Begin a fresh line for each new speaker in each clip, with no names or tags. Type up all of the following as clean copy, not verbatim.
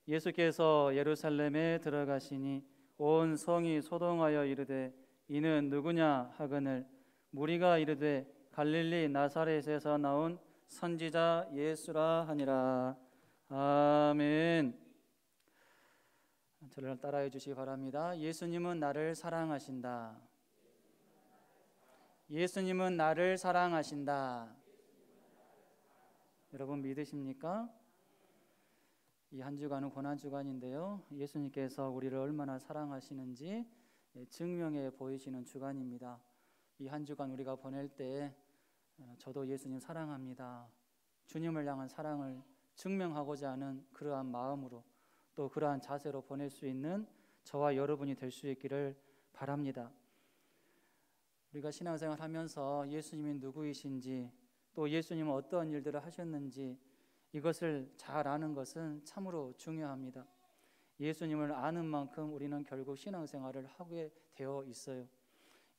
예수께서 예루살렘에 들어가시니 온 성이 소동하여 이르되 이는 누구냐 하거늘 무리가 이르되 갈릴리 나사렛에서 나온 선지자 예수라 하니라. 아멘. 저를 따라해 주시기 바랍니다. 예수님은 나를 사랑하신다. 예수님은 나를 사랑하신다. 여러분 믿으십니까? 이 한 주간은 고난주간인데요, 예수님께서 우리를 얼마나 사랑하시는지 증명해 보이시는 주간입니다. 이 한 주간 우리가 보낼 때 저도 예수님 사랑합니다, 주님을 향한 사랑을 증명하고자 하는 그러한 마음으로 또 그러한 자세로 보낼 수 있는 저와 여러분이 될 수 있기를 바랍니다. 우리가 신앙생활 하면서 예수님이 누구이신지 또 예수님은 어떠한 일들을 하셨는지 이것을 잘 아는 것은 참으로 중요합니다. 예수님을 아는 만큼 우리는 결국 신앙생활을 하게 되어 있어요.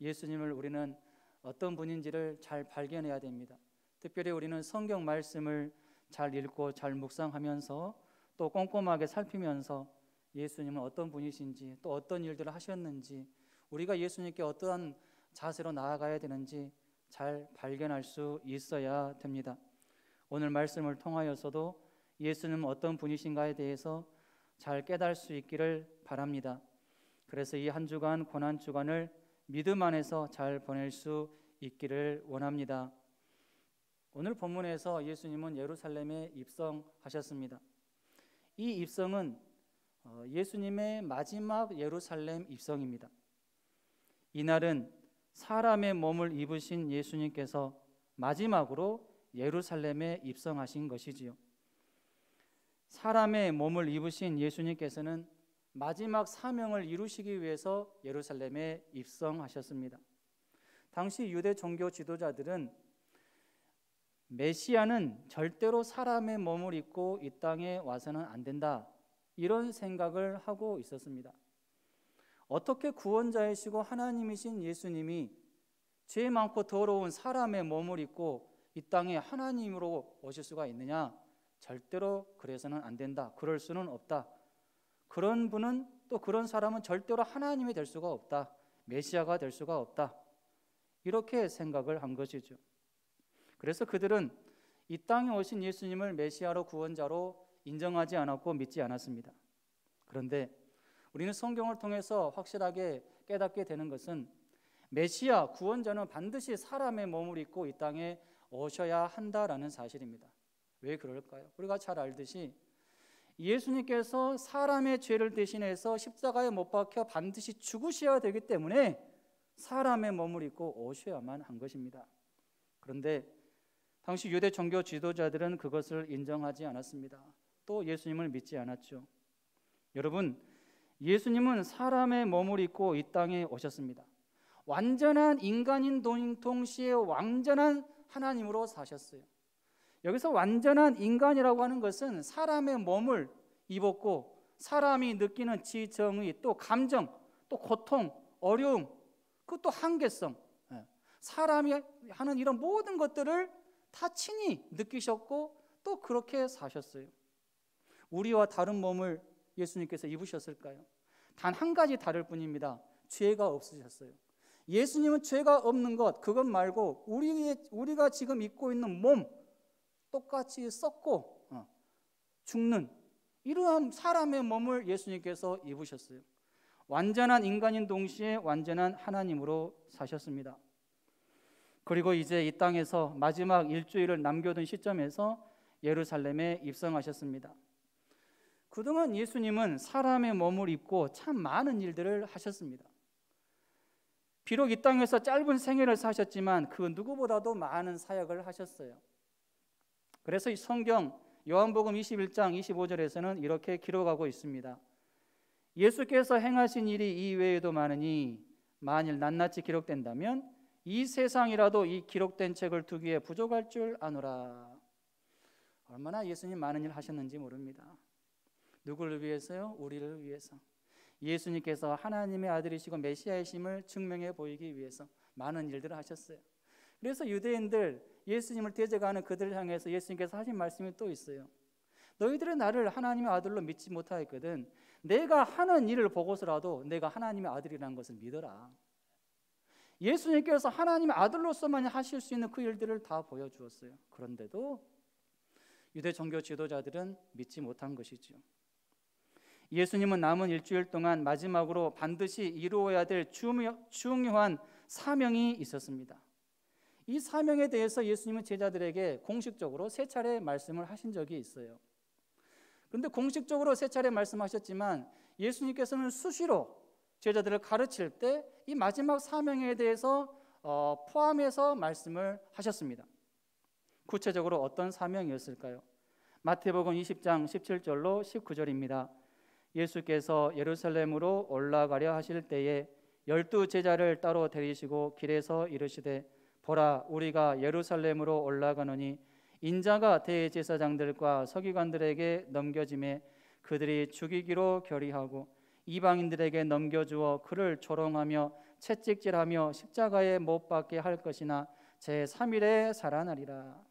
예수님을 우리는 어떤 분인지를 잘 발견해야 됩니다. 특별히 우리는 성경 말씀을 잘 읽고 잘 묵상하면서 또 꼼꼼하게 살피면서 예수님은 어떤 분이신지 또 어떤 일들을 하셨는지 우리가 예수님께 어떠한 자세로 나아가야 되는지 잘 발견할 수 있어야 됩니다. 오늘 말씀을 통하여서도 예수님은 어떤 분이신가에 대해서 잘 깨달을 수 있기를 바랍니다. 그래서 이 한 주간 고난 주간을 믿음 안에서 잘 보낼 수 있기를 원합니다. 오늘 본문에서 예수님은 예루살렘에 입성하셨습니다. 이 입성은 예수님의 마지막 예루살렘 입성입니다. 이날은 사람의 몸을 입으신 예수님께서 마지막으로 예루살렘에 입성하신 것이지요. 사람의 몸을 입으신 예수님께서는 마지막 사명을 이루시기 위해서 예루살렘에 입성하셨습니다. 당시 유대 종교 지도자들은 메시아는 절대로 사람의 몸을 입고 이 땅에 와서는 안 된다, 이런 생각을 하고 있었습니다. 어떻게 구원자이시고 하나님이신 예수님이 죄 많고 더러운 사람의 몸을 입고 이 땅에 하나님으로 오실 수가 있느냐? 절대로 그래서는 안 된다, 그럴 수는 없다, 그런 분은 또 그런 사람은 절대로 하나님이 될 수가 없다, 메시아가 될 수가 없다, 이렇게 생각을 한 것이죠. 그래서 그들은 이 땅에 오신 예수님을 메시아로 구원자로 인정하지 않았고 믿지 않았습니다. 그런데 우리는 성경을 통해서 확실하게 깨닫게 되는 것은 메시아 구원자는 반드시 사람의 몸을 입고 이 땅에 오셔야 한다라는 사실입니다. 왜 그럴까요? 우리가 잘 알듯이 예수님께서 사람의 죄를 대신해서 십자가에 못 박혀 반드시 죽으셔야 되기 때문에 사람의 몸을 입고 오셔야만 한 것입니다. 그런데 당시 유대 종교 지도자들은 그것을 인정하지 않았습니다. 또 예수님을 믿지 않았죠. 여러분, 예수님은 사람의 몸을 입고 이 땅에 오셨습니다. 완전한 인간인 동시에 완전한 하나님으로 사셨어요. 여기서 완전한 인간이라고 하는 것은 사람의 몸을 입었고 사람이 느끼는 지정의 또 감정 또 고통, 어려움, 그것도 한계성, 사람이 하는 이런 모든 것들을 다 친히 느끼셨고 또 그렇게 사셨어요. 우리와 다른 몸을 예수님께서 입으셨을까요? 단 한 가지 다를 뿐입니다. 죄가 없으셨어요. 예수님은 죄가 없는 것, 그것 말고 우리가 지금 입고 있는 몸 똑같이 썩고 죽는 이러한 사람의 몸을 예수님께서 입으셨어요. 완전한 인간인 동시에 완전한 하나님으로 사셨습니다. 그리고 이제 이 땅에서 마지막 일주일을 남겨둔 시점에서 예루살렘에 입성하셨습니다. 그동안 예수님은 사람의 몸을 입고 참 많은 일들을 하셨습니다. 비록 이 땅에서 짧은 생애를 사셨지만 그 누구보다도 많은 사역을 하셨어요. 그래서 이 성경 요한복음 21장 25절에서는 이렇게 기록하고 있습니다. 예수께서 행하신 일이 이외에도 많으니 만일 낱낱이 기록된다면 이 세상이라도 이 기록된 책을 두기에 부족할 줄 아노라. 얼마나 예수님 많은 일 하셨는지 모릅니다. 누구를 위해서요? 우리를 위해서. 예수님께서 하나님의 아들이시고 메시아이심을 증명해 보이기 위해서 많은 일들을 하셨어요. 그래서 유대인들 예수님을 대적하는 그들을 향해서 예수님께서 하신 말씀이 또 있어요. 너희들은 나를 하나님의 아들로 믿지 못하였거든. 내가 하는 일을 보고서라도 내가 하나님의 아들이라는 것을 믿어라. 예수님께서 하나님의 아들로서만 하실 수 있는 그 일들을 다 보여주었어요. 그런데도 유대 종교 지도자들은 믿지 못한 것이죠. 예수님은 남은 일주일 동안 마지막으로 반드시 이루어야 될 중요한 사명이 있었습니다. 이 사명에 대해서 예수님은 제자들에게 공식적으로 3차례 말씀을 하신 적이 있어요. 그런데 공식적으로 3차례 말씀하셨지만 예수님께서는 수시로 제자들을 가르칠 때 이 마지막 사명에 대해서 포함해서 말씀을 하셨습니다. 구체적으로 어떤 사명이었을까요? 마태복음 20장 17절로 19절입니다. 예수께서 예루살렘으로 올라가려 하실 때에 12 제자를 따로 데리시고 길에서 이르시되 보라, 우리가 예루살렘으로 올라가노니 인자가 대제사장들과 서기관들에게 넘겨짐에 그들이 죽이기로 결의하고 이방인들에게 넘겨주어 그를 조롱하며 채찍질하며 십자가에 못 박게 할 것이나 제3일에 살아나리라.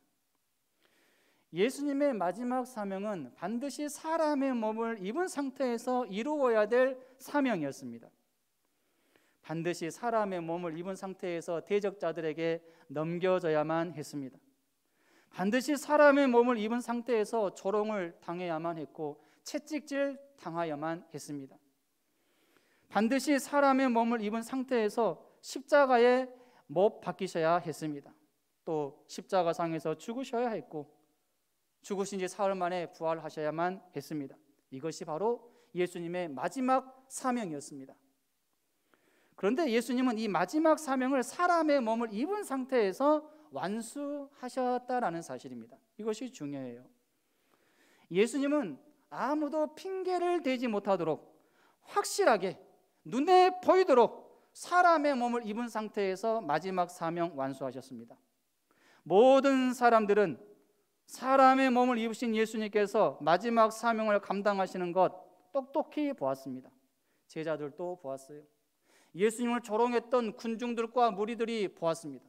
예수님의 마지막 사명은 반드시 사람의 몸을 입은 상태에서 이루어야 될 사명이었습니다. 반드시 사람의 몸을 입은 상태에서 대적자들에게 넘겨져야만 했습니다. 반드시 사람의 몸을 입은 상태에서 조롱을 당해야만 했고 채찍질 당하여야만 했습니다. 반드시 사람의 몸을 입은 상태에서 십자가에 못 박히셔야 했습니다. 또 십자가상에서 죽으셔야 했고 죽으신 지 사흘 만에 부활하셔야만 했습니다. 이것이 바로 예수님의 마지막 사명이었습니다. 그런데 예수님은 이 마지막 사명을 사람의 몸을 입은 상태에서 완수하셨다라는 사실입니다. 이것이 중요해요. 예수님은 아무도 핑계를 대지 못하도록 확실하게 눈에 보이도록 사람의 몸을 입은 상태에서 마지막 사명 완수하셨습니다. 모든 사람들은 사람의 몸을 입으신 예수님께서 마지막 사명을 감당하시는 것 똑똑히 보았습니다. 제자들도 보았어요. 예수님을 조롱했던 군중들과 무리들이 보았습니다.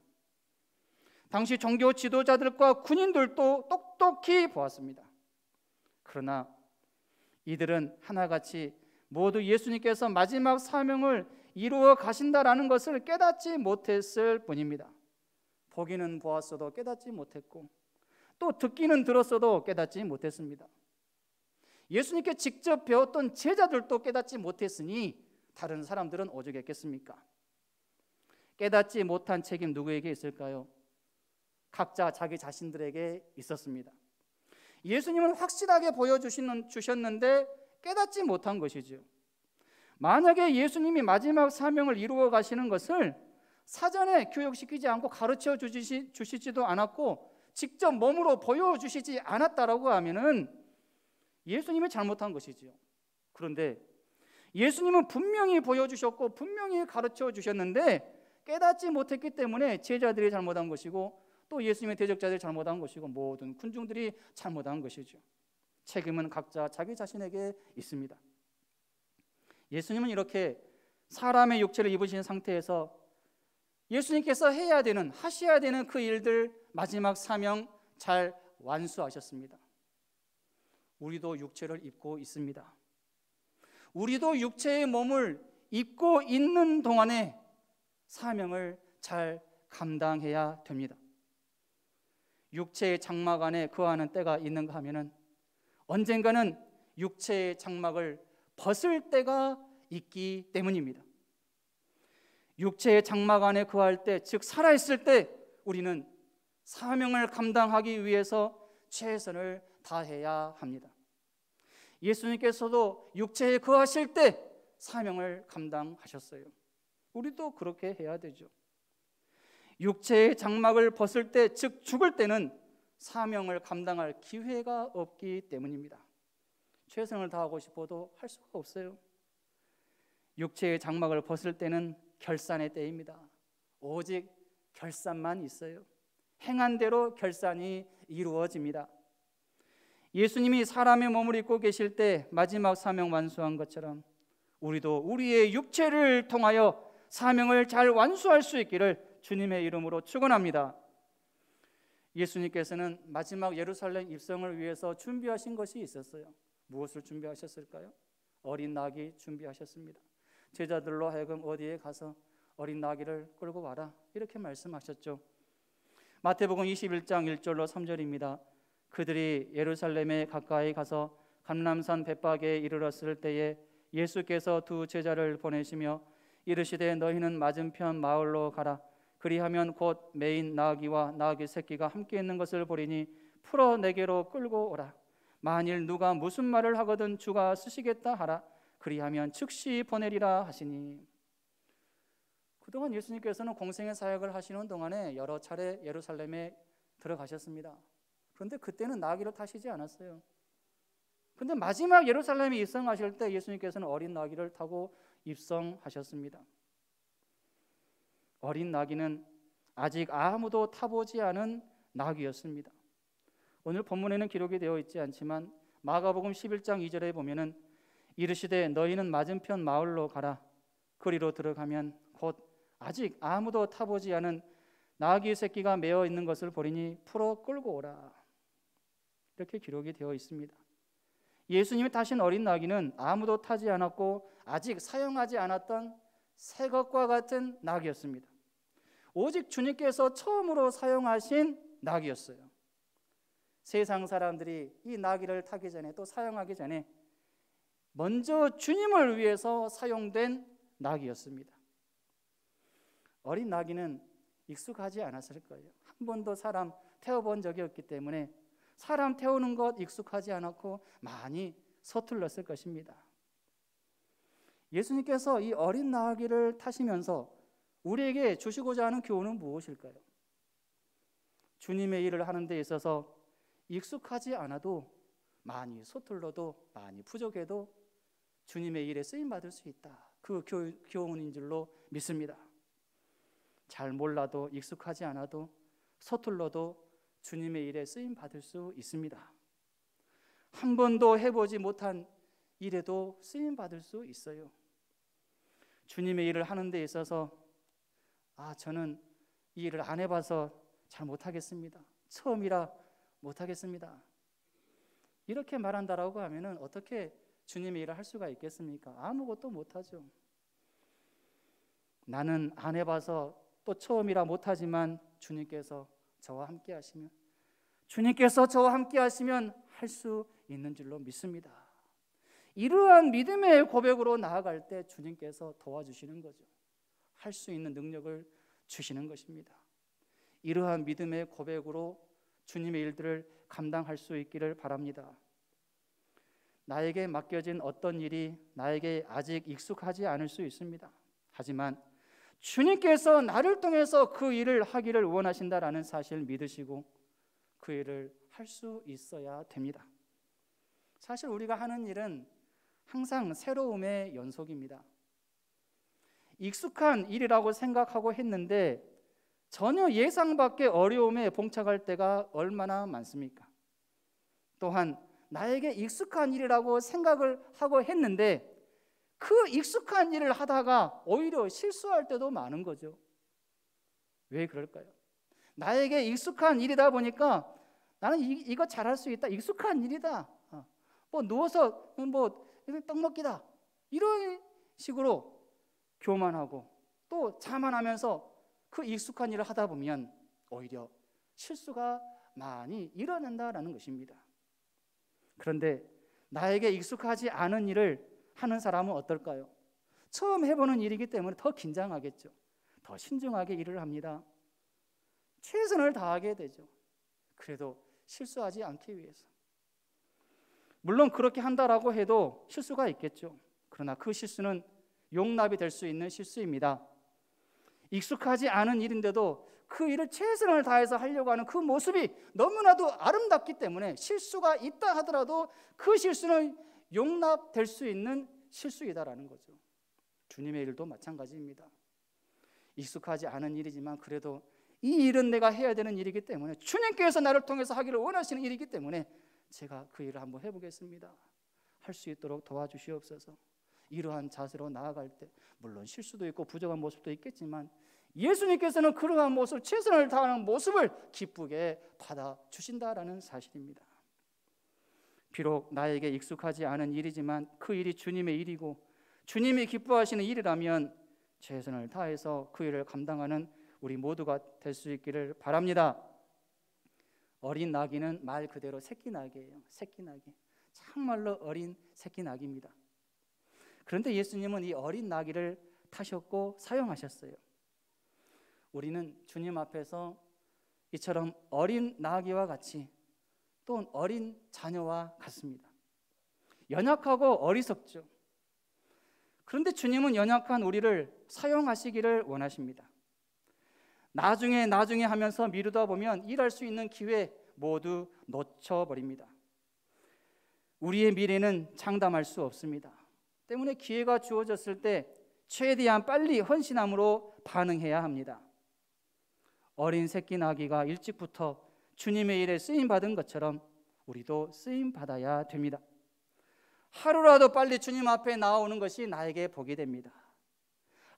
당시 종교 지도자들과 군인들도 똑똑히 보았습니다. 그러나 이들은 하나같이 모두 예수님께서 마지막 사명을 이루어 가신다라는 것을 깨닫지 못했을 뿐입니다. 보기는 보았어도 깨닫지 못했고 또 듣기는 들었어도 깨닫지 못했습니다. 예수님께 직접 배웠던 제자들도 깨닫지 못했으니 다른 사람들은 오죽했겠습니까? 깨닫지 못한 책임 누구에게 있을까요? 각자 자기 자신들에게 있었습니다. 예수님은 확실하게 보여주셨는데 깨닫지 못한 것이죠. 만약에 예수님이 마지막 사명을 이루어 가시는 것을 사전에 교육시키지 않고 가르쳐 주시지도 않았고 직접 몸으로 보여주시지 않았다라고 하면은 예수님이 잘못한 것이지요. 그런데 예수님은 분명히 보여주셨고 분명히 가르쳐 주셨는데 깨닫지 못했기 때문에 제자들이 잘못한 것이고 또 예수님의 대적자들이 잘못한 것이고 모든 군중들이 잘못한 것이죠. 책임은 각자 자기 자신에게 있습니다. 예수님은 이렇게 사람의 육체를 입으신 상태에서 예수님께서 하셔야 되는 그 일들 마지막 사명 잘 완수하셨습니다. 우리도 육체를 입고 있습니다. 우리도 육체의 몸을 입고 있는 동안에 사명을 잘 감당해야 됩니다. 육체의 장막 안에 거하는 때가 있는가 하면은 언젠가는 육체의 장막을 벗을 때가 있기 때문입니다. 육체의 장막 안에 거할 때, 즉 살아있을 때 우리는 사명을 감당하기 위해서 최선을 다해야 합니다. 예수님께서도 육체에 거하실 때 사명을 감당하셨어요. 우리도 그렇게 해야 되죠. 육체의 장막을 벗을 때, 즉 죽을 때는 사명을 감당할 기회가 없기 때문입니다. 최선을 다하고 싶어도 할 수가 없어요. 육체의 장막을 벗을 때는 결산의 때입니다. 오직 결산만 있어요. 행한 대로 결산이 이루어집니다. 예수님이 사람의 몸을 입고 계실 때 마지막 사명 완수한 것처럼 우리도 우리의 육체를 통하여 사명을 잘 완수할 수 있기를 주님의 이름으로 축원합니다. 예수님께서는 마지막 예루살렘 입성을 위해서 준비하신 것이 있었어요. 무엇을 준비하셨을까요? 어린 나귀 준비하셨습니다. 제자들로 하여금 어디에 가서 어린 나귀를 끌고 와라, 이렇게 말씀하셨죠. 마태복음 21장 1절로 3절입니다. 그들이 예루살렘에 가까이 가서 감람산 벳박에 이르렀을 때에 예수께서 두 제자를 보내시며 이르시되 너희는 맞은편 마을로 가라. 그리하면 곧 매인 나귀와 나귀 새끼가 함께 있는 것을 보리니 풀어 내게로 끌고 오라. 만일 누가 무슨 말을 하거든 주가 쓰시겠다 하라. 그리하면 즉시 보내리라 하시니. 그동안 예수님께서는 공생의 사역을 하시는 동안에 여러 차례 예루살렘에 들어가셨습니다. 그런데 그때는 나귀를 타시지 않았어요. 그런데 마지막 예루살렘에 입성하실 때 예수님께서는 어린 나귀를 타고 입성하셨습니다. 어린 나귀는 아직 아무도 타보지 않은 나귀였습니다. 오늘 본문에는 기록이 되어 있지 않지만 마가복음 11장 2절에 보면은 이르시되 너희는 맞은편 마을로 가라. 거리로 들어가면 곧 아직 아무도 타보지 않은 나귀 새끼가 메어 있는 것을 보리니 풀어 끌고 오라. 이렇게 기록이 되어 있습니다. 예수님이 타신 어린 나귀는 아무도 타지 않았고 아직 사용하지 않았던 새 것과 같은 나귀였습니다. 오직 주님께서 처음으로 사용하신 나귀였어요. 세상 사람들이 이 나귀를 타기 전에 또 사용하기 전에 먼저 주님을 위해서 사용된 나귀였습니다. 어린 나귀는 익숙하지 않았을 거예요. 한 번도 사람 태워본 적이 없기 때문에 사람 태우는 것 익숙하지 않았고 많이 서툴렀을 것입니다. 예수님께서 이 어린 나귀를 타시면서 우리에게 주시고자 하는 교훈은 무엇일까요? 주님의 일을 하는 데 있어서 익숙하지 않아도 많이 서툴러도 많이 부족해도 주님의 일에 쓰임받을 수 있다. 그 교훈인 줄로 믿습니다. 잘 몰라도 익숙하지 않아도 서툴러도 주님의 일에 쓰임받을 수 있습니다. 한 번도 해보지 못한 일에도 쓰임받을 수 있어요. 주님의 일을 하는 데 있어서 저는 이 일을 안 해봐서 잘 못하겠습니다. 처음이라 못하겠습니다. 이렇게 말한다라고 하면은 어떻게 주님의 일을 할 수가 있겠습니까? 아무것도 못하죠. 나는 안 해봐서 또 처음이라 못하지만 주님께서 저와 함께 하시면 할 수 있는 줄로 믿습니다. 이러한 믿음의 고백으로 나아갈 때 주님께서 도와주시는 거죠. 할 수 있는 능력을 주시는 것입니다. 이러한 믿음의 고백으로 주님의 일들을 감당할 수 있기를 바랍니다. 나에게 맡겨진 어떤 일이 나에게 아직 익숙하지 않을 수 있습니다. 하지만 주님께서 나를 통해서 그 일을 하기를 원하신다라는 사실을 믿으시고 그 일을 할 수 있어야 됩니다. 사실 우리가 하는 일은 항상 새로움의 연속입니다. 익숙한 일이라고 생각하고 했는데 전혀 예상 밖의 어려움에 봉착할 때가 얼마나 많습니까? 또한 나에게 익숙한 일이라고 생각을 하고 했는데 그 익숙한 일을 하다가 오히려 실수할 때도 많은 거죠. 왜 그럴까요? 나에게 익숙한 일이다 보니까 나는 이거 잘할 수 있다. 익숙한 일이다. 누워서 떡 먹기다. 이런 식으로 교만하고 또 자만하면서 그 익숙한 일을 하다 보면 오히려 실수가 많이 일어난다라는 것입니다. 그런데 나에게 익숙하지 않은 일을 하는 사람은 어떨까요? 처음 해보는 일이기 때문에 더 긴장하겠죠. 더 신중하게 일을 합니다. 최선을 다하게 되죠. 그래도 실수하지 않기 위해서. 물론 그렇게 한다라고 해도 실수가 있겠죠. 그러나 그 실수는 용납이 될 수 있는 실수입니다. 익숙하지 않은 일인데도 그 일을 최선을 다해서 하려고 하는 그 모습이 너무나도 아름답기 때문에 실수가 있다 하더라도 그 실수는 용납될 수 있는 실수이다라는 거죠. 주님의 일도 마찬가지입니다. 익숙하지 않은 일이지만 그래도 이 일은 내가 해야 되는 일이기 때문에 주님께서 나를 통해서 하기를 원하시는 일이기 때문에 제가 그 일을 한번 해보겠습니다. 할 수 있도록 도와주시옵소서. 이러한 자세로 나아갈 때 물론 실수도 있고 부족한 모습도 있겠지만 예수님께서는 그러한 모습, 최선을 다하는 모습을 기쁘게 받아주신다라는 사실입니다. 비록 나에게 익숙하지 않은 일이지만 그 일이 주님의 일이고 주님이 기뻐하시는 일이라면 최선을 다해서 그 일을 감당하는 우리 모두가 될 수 있기를 바랍니다. 어린 나귀는 말 그대로 새끼 나귀예요. 새끼 나귀. 정말로 어린 새끼 나귀입니다. 그런데 예수님은 이 어린 나귀를 타셨고 사용하셨어요. 우리는 주님 앞에서 이처럼 어린 나귀와 같이 또 어린 자녀와 같습니다. 연약하고 어리석죠. 그런데 주님은 연약한 우리를 사용하시기를 원하십니다. 나중에 하면서 미루다 보면 일할 수 있는 기회 모두 놓쳐버립니다. 우리의 미래는 장담할 수 없습니다. 때문에 기회가 주어졌을 때 최대한 빨리 헌신함으로 반응해야 합니다. 어린 새끼 나귀가 일찍부터 주님의 일에 쓰임받은 것처럼 우리도 쓰임받아야 됩니다. 하루라도 빨리 주님 앞에 나오는 것이 나에게 복이 됩니다.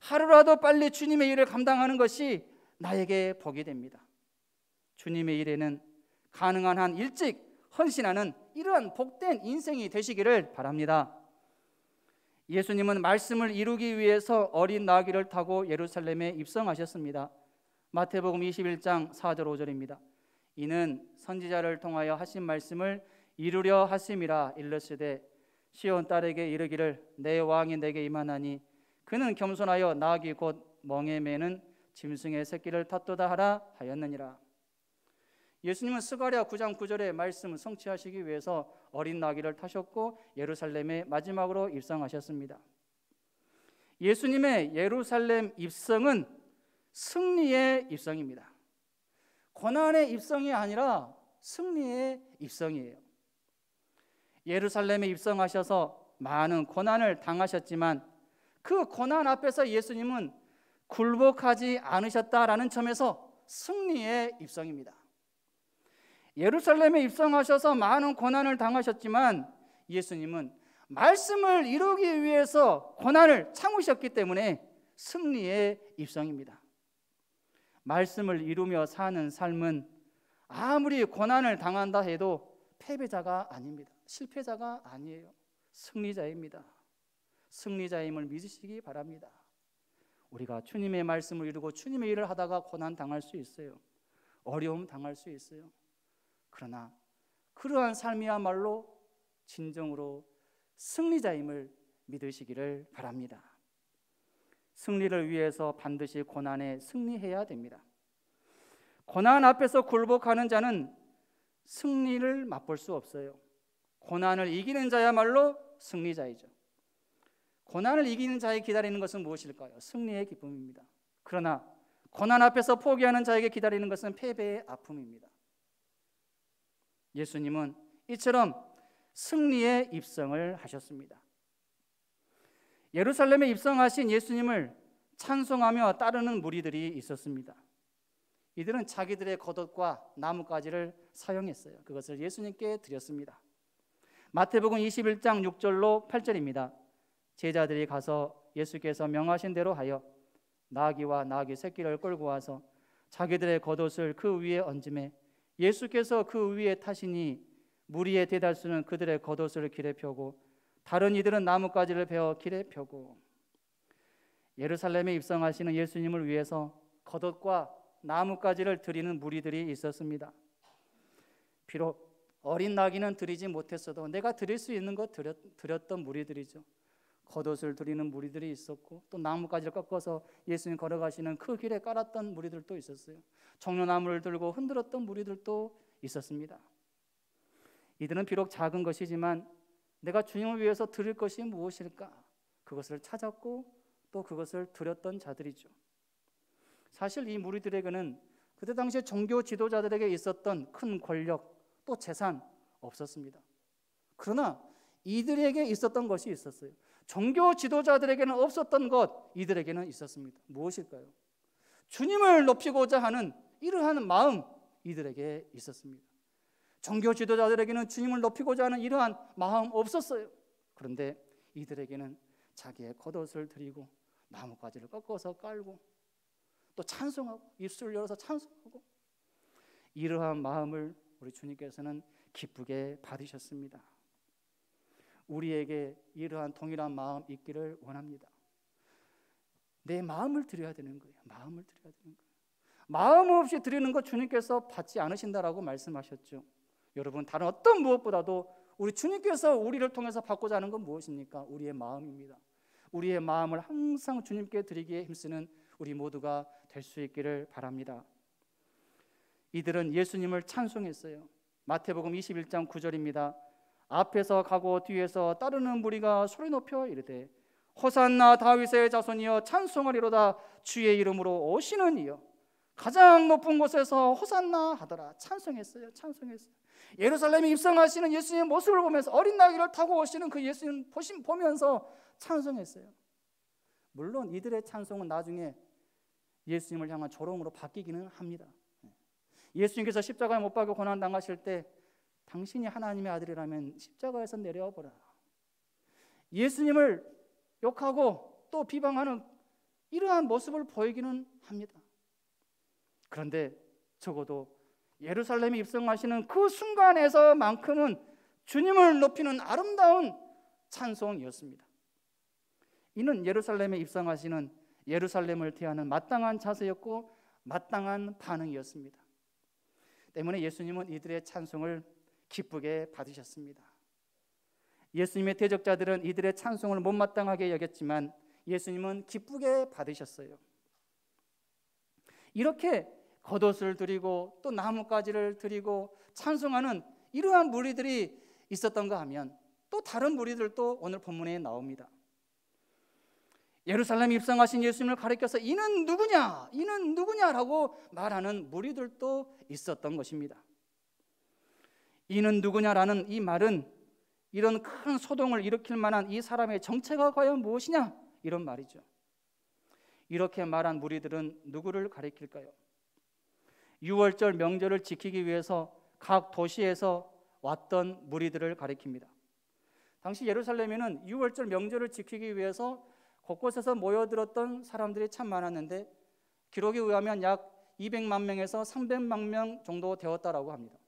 하루라도 빨리 주님의 일을 감당하는 것이 나에게 복이 됩니다. 주님의 일에는 가능한 한 일찍 헌신하는 이러한 복된 인생이 되시기를 바랍니다. 예수님은 말씀을 이루기 위해서 어린 나귀를 타고 예루살렘에 입성하셨습니다. 마태복음 21장 4절 5절입니다. 이는 선지자를 통하여 하신 말씀을 이루려 하심이라. 일러스되 시온 딸에게 이르기를 내 왕이 내게 임하나니 그는 겸손하여 나귀 곧 멍에 매는 짐승의 새끼를 탔도다 하라 하였느니라. 예수님은 스가랴 9장 9절의 말씀을 성취하시기 위해서 어린 나귀를 타셨고 예루살렘에 마지막으로 입성하셨습니다. 예수님의 예루살렘 입성은 승리의 입성입니다. 고난의 입성이 아니라 승리의 입성이에요. 예루살렘에 입성하셔서 많은 고난을 당하셨지만 그 고난 앞에서 예수님은 굴복하지 않으셨다라는 점에서 승리의 입성입니다. 예루살렘에 입성하셔서 많은 고난을 당하셨지만 예수님은 말씀을 이루기 위해서 고난을 참으셨기 때문에 승리의 입성입니다. 말씀을 이루며 사는 삶은 아무리 고난을 당한다 해도 패배자가 아닙니다. 실패자가 아니에요. 승리자입니다. 승리자임을 믿으시기 바랍니다. 우리가 주님의 말씀을 이루고 주님의 일을 하다가 고난 당할 수 있어요. 어려움 당할 수 있어요. 그러나 그러한 삶이야말로 진정으로 승리자임을 믿으시기를 바랍니다. 승리를 위해서 반드시 고난에 승리해야 됩니다. 고난 앞에서 굴복하는 자는 승리를 맛볼 수 없어요. 고난을 이기는 자야말로 승리자이죠. 고난을 이기는 자에게 기다리는 것은 무엇일까요? 승리의 기쁨입니다. 그러나 고난 앞에서 포기하는 자에게 기다리는 것은 패배의 아픔입니다. 예수님은 이처럼 승리의 입성을 하셨습니다. 예루살렘에 입성하신 예수님을 찬송하며 따르는 무리들이 있었습니다. 이들은 자기들의 겉옷과 나뭇가지를 사용했어요. 그것을 예수님께 드렸습니다. 마태복음 21장 6절로 8절입니다. 제자들이 가서 예수께서 명하신 대로 하여 나귀와 나귀 새끼를 끌고 와서 자기들의 겉옷을 그 위에 얹음에 예수께서 그 위에 타시니 무리의 대다수는 그들의 겉옷을 길에 펴고 다른 이들은 나뭇가지를 베어 길에 펴고. 예루살렘에 입성하시는 예수님을 위해서 겉옷과 나뭇가지를 드리는 무리들이 있었습니다. 비록 어린 나귀는 드리지 못했어도 내가 드릴 수 있는 것 드렸던 무리들이죠. 겉옷을 드리는 무리들이 있었고 또 나뭇가지를 꺾어서 예수님 걸어가시는 그 길에 깔았던 무리들도 있었어요. 종려나무를 들고 흔들었던 무리들도 있었습니다. 이들은 비록 작은 것이지만 내가 주님을 위해서 드릴 것이 무엇일까? 그것을 찾았고 또 그것을 드렸던 자들이죠. 사실 이 무리들에게는 그때 당시에 종교 지도자들에게 있었던 큰 권력 또 재산 없었습니다. 그러나 이들에게 있었던 것이 있었어요. 종교 지도자들에게는 없었던 것 이들에게는 있었습니다. 무엇일까요? 주님을 높이고자 하는 이러한 마음 이들에게 있었습니다. 종교 지도자들에게는 주님을 높이고자 하는 이러한 마음 없었어요. 그런데 이들에게는 자기의 겉옷을 드리고 나뭇가지를 꺾어서 깔고 또 찬송하고 입술을 열어서 찬송하고 이러한 마음을 우리 주님께서는 기쁘게 받으셨습니다. 우리에게 이러한 동일한 마음 있기를 원합니다. 내 마음을 드려야 되는 거예요. 마음을 드려야 되는 거예요. 마음 없이 드리는 것 주님께서 받지 않으신다라고 말씀하셨죠. 여러분, 다른 어떤 무엇보다도 우리 주님께서 우리를 통해서 받고자 하는 건 무엇입니까? 우리의 마음입니다. 우리의 마음을 항상 주님께 드리기에 힘쓰는 우리 모두가 될 수 있기를 바랍니다. 이들은 예수님을 찬송했어요. 마태복음 21장 9절입니다. 앞에서 가고 뒤에서 따르는 무리가 소리 높여 이르되 호산나 다윗의 자손이여 찬송하리로다. 주의 이름으로 오시는 이여 가장 높은 곳에서 호산나 하더라. 찬송했어요. 찬송했어요. 예루살렘에 입성하시는 예수님의 모습을 보면서 어린 나귀를 타고 오시는 그 예수님 보면서 찬송했어요. 물론 이들의 찬송은 나중에 예수님을 향한 조롱으로 바뀌기는 합니다. 예수님께서 십자가에 못 박혀 고난당하실 때 당신이 하나님의 아들이라면 십자가에서 내려와 보라. 예수님을 욕하고 또 비방하는 이러한 모습을 보이기는 합니다. 그런데 적어도 예루살렘에 입성하시는 그 순간에서만큼은 주님을 높이는 아름다운 찬송이었습니다. 이는 예루살렘에 입성하시는 예루살렘을 대하는 마땅한 자세였고 마땅한 반응이었습니다. 때문에 예수님은 이들의 찬송을 기쁘게 받으셨습니다. 예수님의 대적자들은 이들의 찬송을 못마땅하게 여겼지만 예수님은 기쁘게 받으셨어요. 이렇게 겉옷을 드리고 또 나뭇가지를 드리고 찬송하는 이러한 무리들이 있었던가 하면 또 다른 무리들도 오늘 본문에 나옵니다. 예루살렘에 입성하신 예수님을 가리켜서 이는 누구냐? 이는 누구냐라고 말하는 무리들도 있었던 것입니다. 이는 누구냐라는 이 말은 이런 큰 소동을 일으킬 만한 이 사람의 정체가 과연 무엇이냐? 이런 말이죠. 이렇게 말한 무리들은 누구를 가리킬까요? 유월절 명절을 지키기 위해서 각 도시에서 왔던 무리들을 가리킵니다. 당시 예루살렘에는 유월절 명절을 지키기 위해서 곳곳에서 모여들었던 사람들이 참 많았는데 기록에 의하면 약 200만 명에서 300만 명 정도 되었다라고 합니다.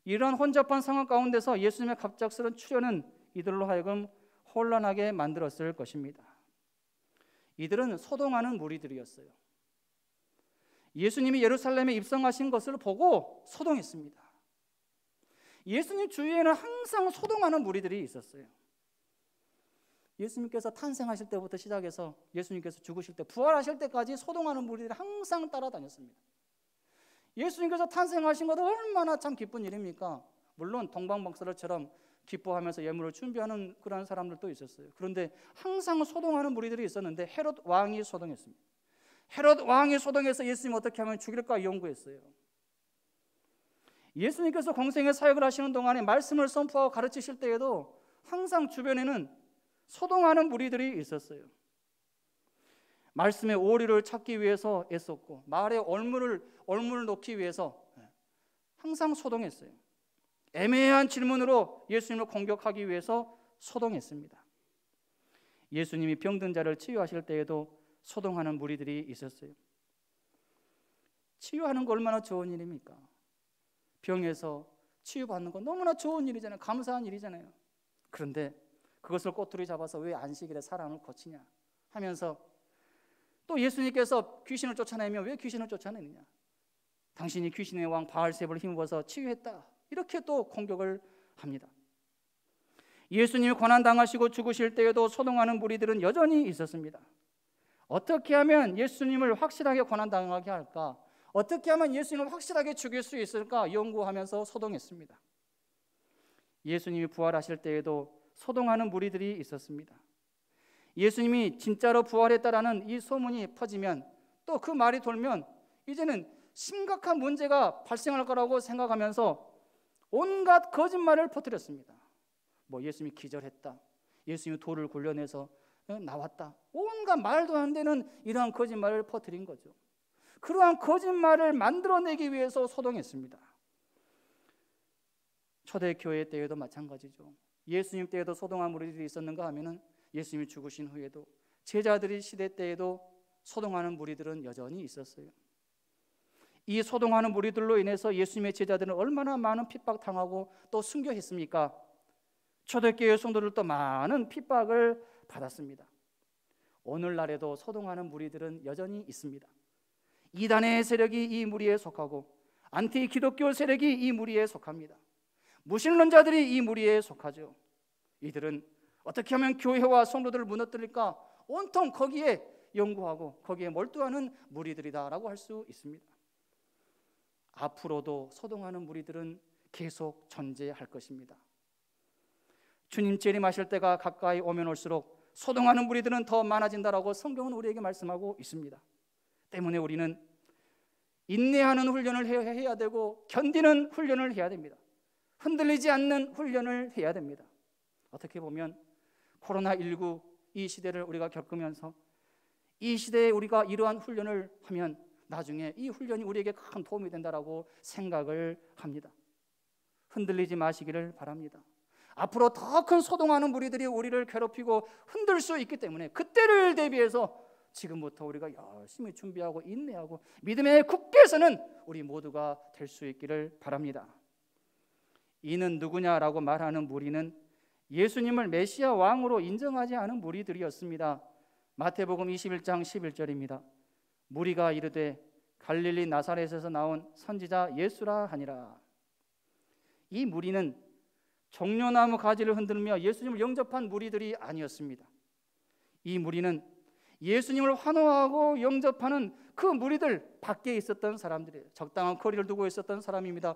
이런 혼잡한 상황 가운데서 예수님의 갑작스런 출현은 이들로 하여금 혼란하게 만들었을 것입니다. 이들은 소동하는 무리들이었어요. 예수님이 예루살렘에 입성하신 것을 보고 소동했습니다. 예수님 주위에는 항상 소동하는 무리들이 있었어요. 예수님께서 탄생하실 때부터 시작해서 예수님께서 죽으실 때 부활하실 때까지 소동하는 무리들이 항상 따라다녔습니다. 예수님께서 탄생하신 것도 얼마나 참 기쁜 일입니까? 물론 동방박사들처럼 기뻐하면서 예물을 준비하는 그런 사람들도 있었어요. 그런데 항상 소동하는 무리들이 있었는데 헤롯 왕이 소동했습니다. 헤롯 왕이 소동해서 예수님 어떻게 하면 죽일까 연구했어요. 예수님께서 공생의 사역을 하시는 동안에 말씀을 선포하고 가르치실 때에도 항상 주변에는 소동하는 무리들이 있었어요. 말씀의 오리를 찾기 위해서 애썼고 말에 올무를 놓기 위해서 항상 소동했어요. 애매한 질문으로 예수님을 공격하기 위해서 소동했습니다. 예수님이 병든 자를 치유하실 때에도 소동하는 무리들이 있었어요. 치유하는 거 얼마나 좋은 일입니까? 병에서 치유받는 건 너무나 좋은 일이잖아요. 감사한 일이잖아요. 그런데 그것을 꼬투리 잡아서 왜 안식일에 사람을 고치냐 하면서 또 예수님께서 귀신을 쫓아내면 왜 귀신을 쫓아내느냐, 당신이 귀신의 왕 바알세불을 힘입어서 치유했다, 이렇게 또 공격을 합니다. 예수님이 고난당하시고 죽으실 때에도 소동하는 무리들은 여전히 있었습니다. 어떻게 하면 예수님을 확실하게 고난당하게 할까? 어떻게 하면 예수님을 확실하게 죽일 수 있을까? 연구하면서 소동했습니다. 예수님이 부활하실 때에도 소동하는 무리들이 있었습니다. 예수님이 진짜로 부활했다라는 이 소문이 퍼지면 또 그 말이 돌면 이제는 심각한 문제가 발생할 거라고 생각하면서 온갖 거짓말을 퍼뜨렸습니다. 예수님이 기절했다, 예수님이 돌을 굴려내서 나왔다, 온갖 말도 안 되는 이러한 거짓말을 퍼뜨린 거죠. 그러한 거짓말을 만들어내기 위해서 소동했습니다. 초대교회 때에도 마찬가지죠. 예수님 때에도 소동한 무리들이 있었는가 하면은 예수님이 죽으신 후에도 제자들이 시대 때에도 소동하는 무리들은 여전히 있었어요. 이 소동하는 무리들로 인해서 예수님의 제자들은 얼마나 많은 핍박당하고 또 순교했습니까? 초대교회 성도들도 많은 핍박을 받았습니다. 오늘날에도 소동하는 무리들은 여전히 있습니다. 이단의 세력이 이 무리에 속하고 안티 기독교 세력이 이 무리에 속합니다. 무신론자들이 이 무리에 속하죠. 이들은 어떻게 하면 교회와 성도들을 무너뜨릴까 온통 거기에 연구하고 거기에 몰두하는 무리들이다라고 할 수 있습니다. 앞으로도 소동하는 무리들은 계속 존재할 것입니다. 주님 재림하실 때가 가까이 오면 올수록 소동하는 무리들은 더 많아진다라고 성경은 우리에게 말씀하고 있습니다. 때문에 우리는 인내하는 훈련을 해야 되고 견디는 훈련을 해야 됩니다. 흔들리지 않는 훈련을 해야 됩니다. 어떻게 보면 코로나19 이 시대를 우리가 겪으면서 이 시대에 우리가 이러한 훈련을 하면 나중에 이 훈련이 우리에게 큰 도움이 된다라고 생각을 합니다. 흔들리지 마시기를 바랍니다. 앞으로 더 큰 소동하는 무리들이 우리를 괴롭히고 흔들 수 있기 때문에 그때를 대비해서 지금부터 우리가 열심히 준비하고 인내하고 믿음에 굳게 서는 우리 모두가 될 수 있기를 바랍니다. 이는 누구냐라고 말하는 무리는 예수님을 메시아 왕으로 인정하지 않은 무리들이었습니다. 마태복음 21장 11절입니다. 무리가 이르되 갈릴리 나사렛에서 나온 선지자 예수라 하니라. 이 무리는 종려나무 가지를 흔들며 예수님을 영접한 무리들이 아니었습니다. 이 무리는 예수님을 환호하고 영접하는 그 무리들 밖에 있었던 사람들이에요. 적당한 거리를 두고 있었던 사람입니다.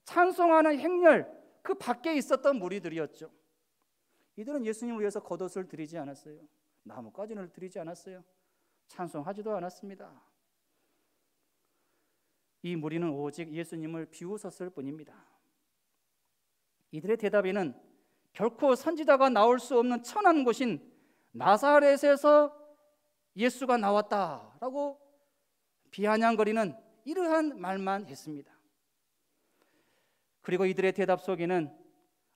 찬송하는 행렬 그 밖에 있었던 무리들이었죠. 이들은 예수님을 위해서 겉옷을 드리지 않았어요. 나뭇가지를 드리지 않았어요. 찬송하지도 않았습니다. 이 무리는 오직 예수님을 비웃었을 뿐입니다. 이들의 대답에는 결코 선지자가 나올 수 없는 천한 곳인 나사렛에서 예수가 나왔다라고 비아냥거리는 이러한 말만 했습니다. 그리고 이들의 대답 속에는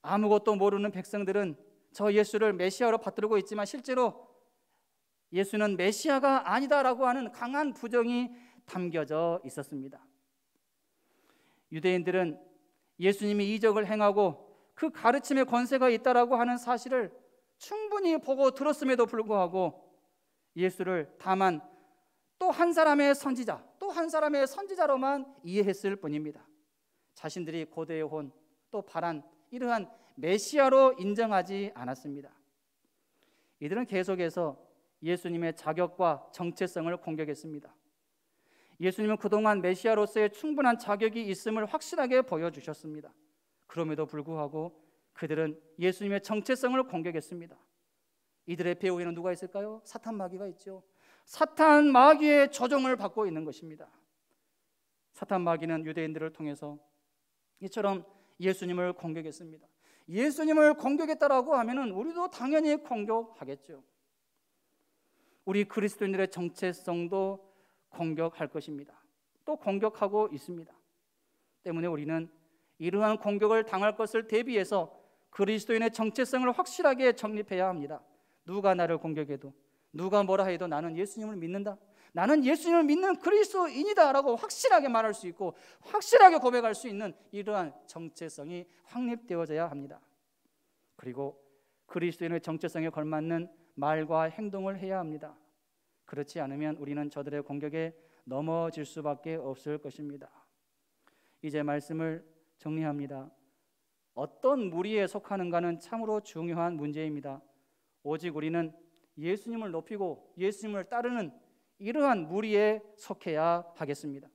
아무것도 모르는 백성들은 저 예수를 메시아로 받들고 있지만 실제로 예수는 메시아가 아니다라고 하는 강한 부정이 담겨져 있었습니다. 유대인들은 예수님이 이적을 행하고 그 가르침에 권세가 있다라고 하는 사실을 충분히 보고 들었음에도 불구하고 예수를 다만 또 한 사람의 선지자, 또 한 사람의 선지자로만 이해했을 뿐입니다. 자신들이 고대의 혼, 또 바란 이러한 메시아로 인정하지 않았습니다. 이들은 계속해서 예수님의 자격과 정체성을 공격했습니다. 예수님은 그동안 메시아로서의 충분한 자격이 있음을 확실하게 보여주셨습니다. 그럼에도 불구하고 그들은 예수님의 정체성을 공격했습니다. 이들의 배후에는 누가 있을까요? 사탄 마귀가 있죠. 사탄 마귀의 조종을 받고 있는 것입니다. 사탄 마귀는 유대인들을 통해서 이처럼 예수님을 공격했습니다. 예수님을 공격했다라고 하면은 우리도 당연히 공격하겠죠. 우리 그리스도인들의 정체성도 공격할 것입니다. 또 공격하고 있습니다. 때문에 우리는 이러한 공격을 당할 것을 대비해서 그리스도인의 정체성을 확실하게 정립해야 합니다. 누가 나를 공격해도 누가 뭐라 해도 나는 예수님을 믿는다. 나는 예수님을 믿는 그리스도인이다 라고 확실하게 말할 수 있고 확실하게 고백할 수 있는 이러한 정체성이 확립되어져야 합니다. 그리고 그리스도인의 정체성에 걸맞는 말과 행동을 해야 합니다. 그렇지 않으면 우리는 저들의 공격에 넘어질 수밖에 없을 것입니다. 이제 말씀을 정리합니다. 어떤 무리에 속하는가는 참으로 중요한 문제입니다. 오직 우리는 예수님을 높이고 예수님을 따르는 이러한 무리에 속해야 하겠습니다.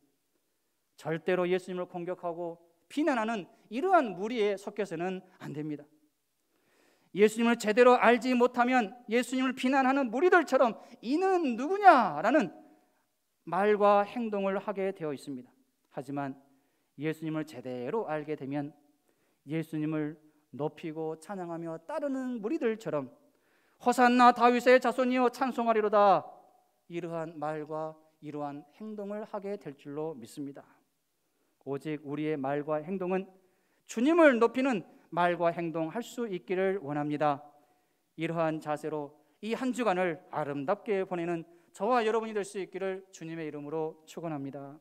절대로 예수님을 공격하고 비난하는 이러한 무리에 속해서는 안 됩니다. 예수님을 제대로 알지 못하면 예수님을 비난하는 무리들처럼 이는 누구냐라는 말과 행동을 하게 되어 있습니다. 하지만 예수님을 제대로 알게 되면 예수님을 높이고 찬양하며 따르는 무리들처럼 호산나 다윗의 자손이여 찬송하리로다, 이러한 말과 이러한 행동을 하게 될 줄로 믿습니다. 오직 우리의 말과 행동은 주님을 높이는 말과 행동할 수 있기를 원합니다. 이러한 자세로 이 한 주간을 아름답게 보내는 저와 여러분이 될 수 있기를 주님의 이름으로 축원합니다.